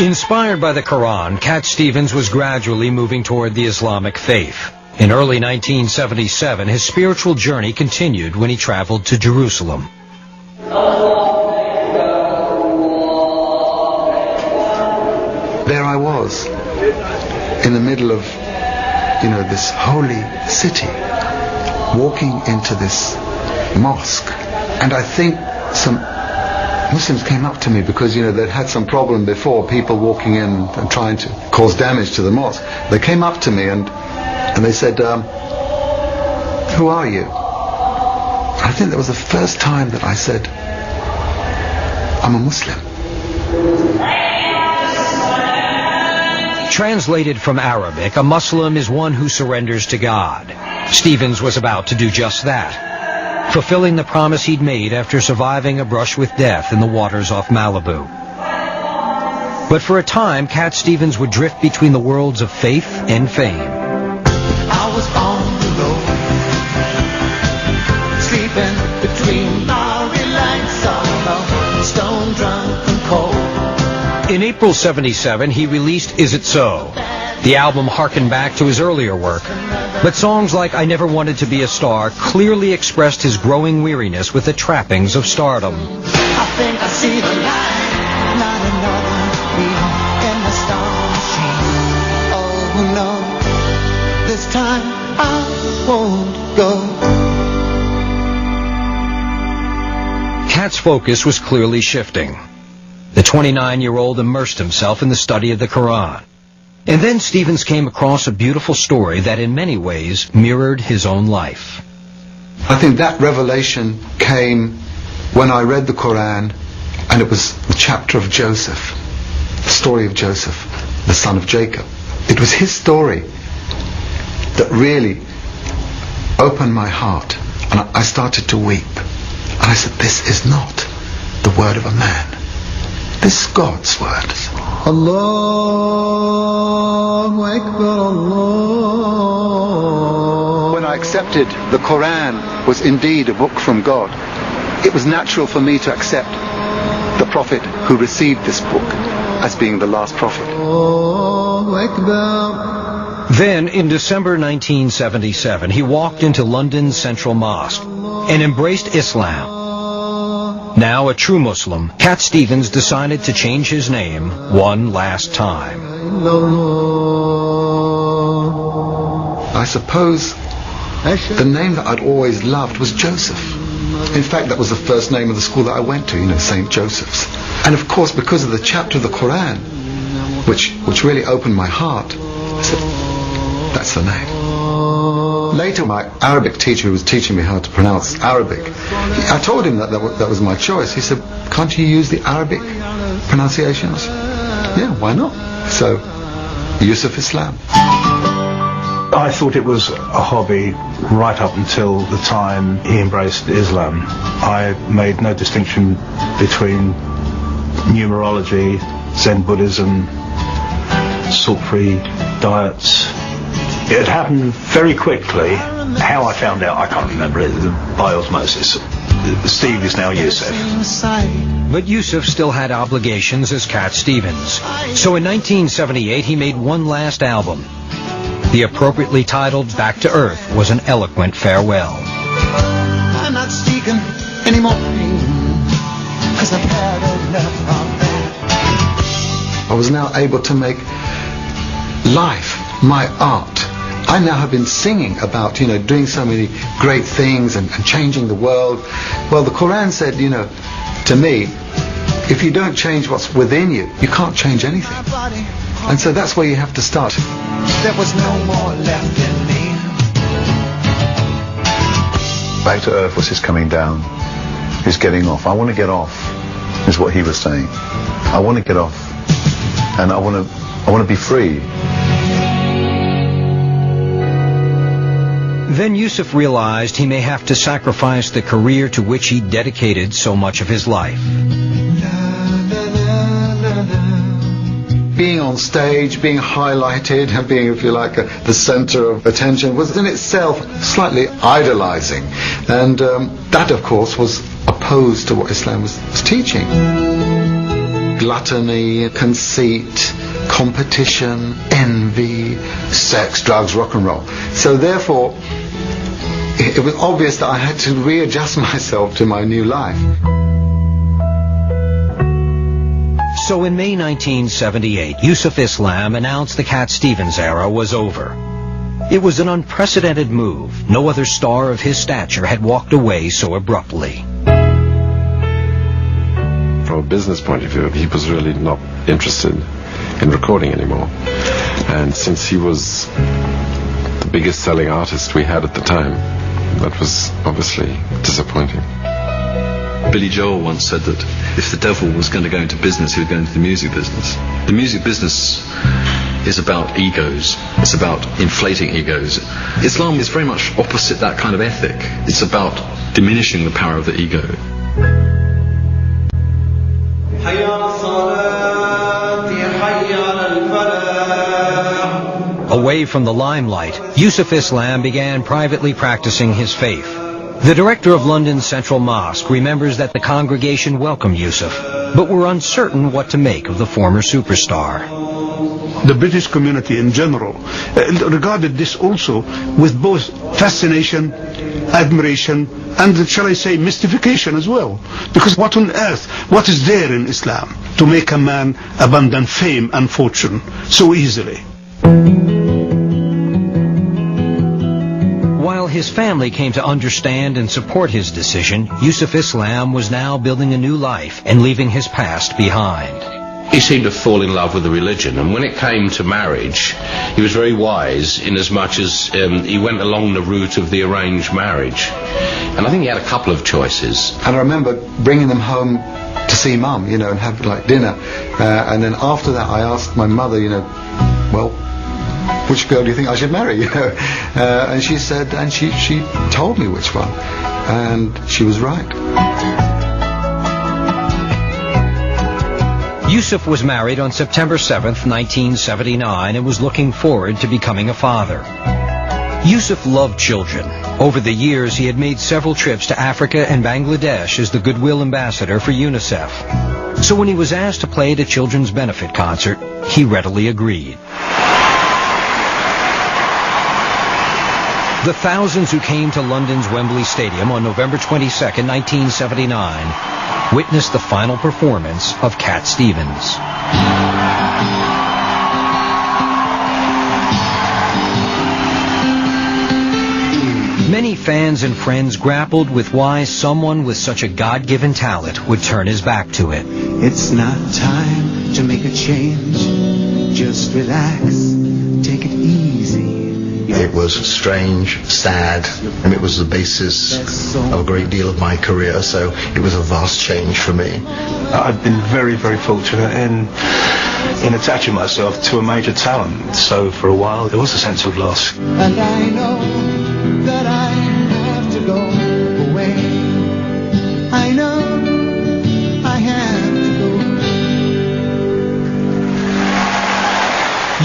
Inspired by the Quran, Cat Stevens was gradually moving toward the Islamic faith. In early 1977, his spiritual journey continued when he traveled to Jerusalem. There I was, in the middle of, this holy city, walking into this mosque. And I think some Muslims came up to me because, they'd had some problem before, people walking in and trying to cause damage to the mosque. They came up to me and they said, who are you? I think that was the first time that I said, I'm a Muslim. Translated from Arabic, a Muslim is one who surrenders to God. Stevens was about to do just that, fulfilling the promise he'd made after surviving a brush with death in the waters off Malibu. But for a time, Cat Stevens would drift between the worlds of faith and fame. I was on the road, sleeping between lorry lights, all stone drunk and cold. In April '77, he released Is It So? The album harkened back to his earlier work, but songs like I Never Wanted to Be a Star clearly expressed his growing weariness with the trappings of stardom. I think I see the light, not another me in the star machine. Oh no, this time I won't go. Cat's focus was clearly shifting. The 29-year-old immersed himself in the study of the Quran. And then Stevens came across a beautiful story that in many ways mirrored his own life. I think that revelation came when I read the Quran, and it was the chapter of Joseph, the story of Joseph, the son of Jacob. It was his story that really opened my heart, and I started to weep. And I said, this is not the word of a man. This is God's word. Allahu Akbar, Allah. When I accepted the Quran was indeed a book from God, it was natural for me to accept the prophet who received this book as being the last prophet. Allahu Akbar. Then, in December 1977, he walked into London's Central Mosque and embraced Islam. Now a true Muslim, Cat Stevens decided to change his name one last time. I suppose the name that I'd always loved was Joseph. In fact, that was the first name of the school that I went to, St. Joseph's. And of course, because of the chapter of the Quran, which really opened my heart, I said, that's the name. Later, my Arabic teacher who was teaching me how to pronounce Arabic, I told him that was my choice. He said, can't you use the Arabic pronunciation? I said, yeah, why not? So, Yusuf Islam. I thought it was a hobby right up until the time he embraced Islam. I made no distinction between numerology, Zen Buddhism, salt-free diets. It had happened very quickly. How I found out, I can't remember it, by osmosis. Steve is now Yusuf. But Yusuf still had obligations as Cat Stevens. So in 1978, he made one last album. The appropriately titled Back to Earth was an eloquent farewell. I'm not seeking any more pain, 'cause I've had enough of that. I was now able to make life my art. I now have been singing about, doing so many great things and changing the world. Well, the Quran said, to me, if you don't change what's within you, you can't change anything. And so that's where you have to start. There was no more left in me. Back to Earth was his coming down, his getting off. I want to get off, is what he was saying. I want to get off, and I want to be free. Then Yusuf realized he may have to sacrifice the career to which he dedicated so much of his life. Being on stage, being highlighted, and being, if you like, the center of attention was in itself slightly idolizing. And that, of course, was opposed to what Islam was teaching. gluttony, conceit, competition, envy, sex, drugs, rock and roll. So therefore, it was obvious that I had to readjust myself to my new life. So in May 1978, Yusuf Islam announced the Cat Stevens era was over. It was an unprecedented move. No other star of his stature had walked away so abruptly. From a business point of view, he was really not interested in recording anymore. And since he was the biggest selling artist we had at the time, that was obviously disappointing. Billy Joel once said that if the devil was going to go into business, he would go into the music business. The music business is about egos. It's about inflating egos. Islam is very much opposite that kind of ethic. It's about diminishing the power of the ego. Away from the limelight, Yusuf Islam began privately practicing his faith. The director of London's Central Mosque remembers that the congregation welcomed Yusuf, but were uncertain what to make of the former superstar. The British community in general regarded this also with both fascination, admiration, and, shall I say, mystification as well. Because what on earth, what is there in Islam to make a man abandon fame and fortune so easily? While his family came to understand and support his decision, Yusuf Islam was now building a new life and leaving his past behind. He seemed to fall in love with the religion, and when it came to marriage, he was very wise in as much as he went along the route of the arranged marriage. And I think he had a couple of choices. And I remember bringing them home to see Mum, and have like dinner. And then after that I asked my mother, well, which girl do you think I should marry? And she said, and she told me which one, and she was right. Yusuf was married on September 7th, 1979, and was looking forward to becoming a father. Yusuf loved children. Over the years, he had made several trips to Africa and Bangladesh as the Goodwill Ambassador for UNICEF. So when he was asked to play at a children's benefit concert, he readily agreed. The thousands who came to London's Wembley Stadium on November 22nd, 1979, witnessed the final performance of Cat Stevens. Many fans and friends grappled with why someone with such a God-given talent would turn his back to it. It's not time to make a change. Just relax, take it easy. It was strange, sad, and it was the basis of a great deal of my career, so it was a vast change for me. I've been very, very fortunate in attaching myself to a major talent, so for a while there was a sense of loss. And I know that I have to go away. I know I have to go.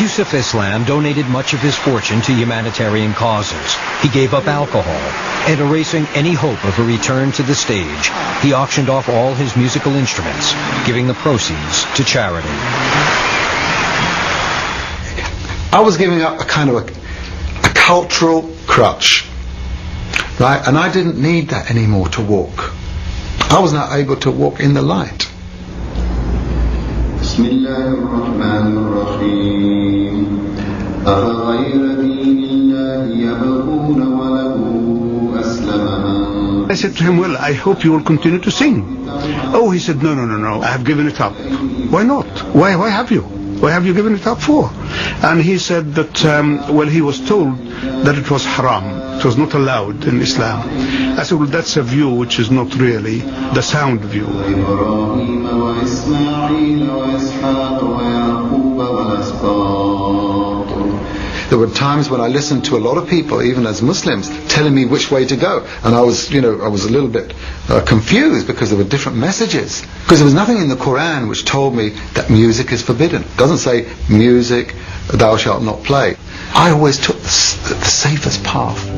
Yusuf Islam donated much of his fortune to humanitarian causes. He gave up alcohol, and erasing any hope of a return to the stage, he auctioned off all his musical instruments, giving the proceeds to charity. I was giving up a kind of a cultural crutch, right? And I didn't need that anymore to walk. I was now able to walk in the light. I said to him, well, I hope you will continue to sing. Oh, he said, no, I have given it up. Why not? Why have you? Why have you given it up for? And he said that, he was told that it was haram. It was not allowed in Islam. I said, well, that's a view which is not really the sound view. There were times when I listened to a lot of people, even as Muslims, telling me which way to go. And I was a little bit confused because there were different messages. Because there was nothing in the Quran which told me that music is forbidden. It doesn't say, music, thou shalt not play. I always took the safest path.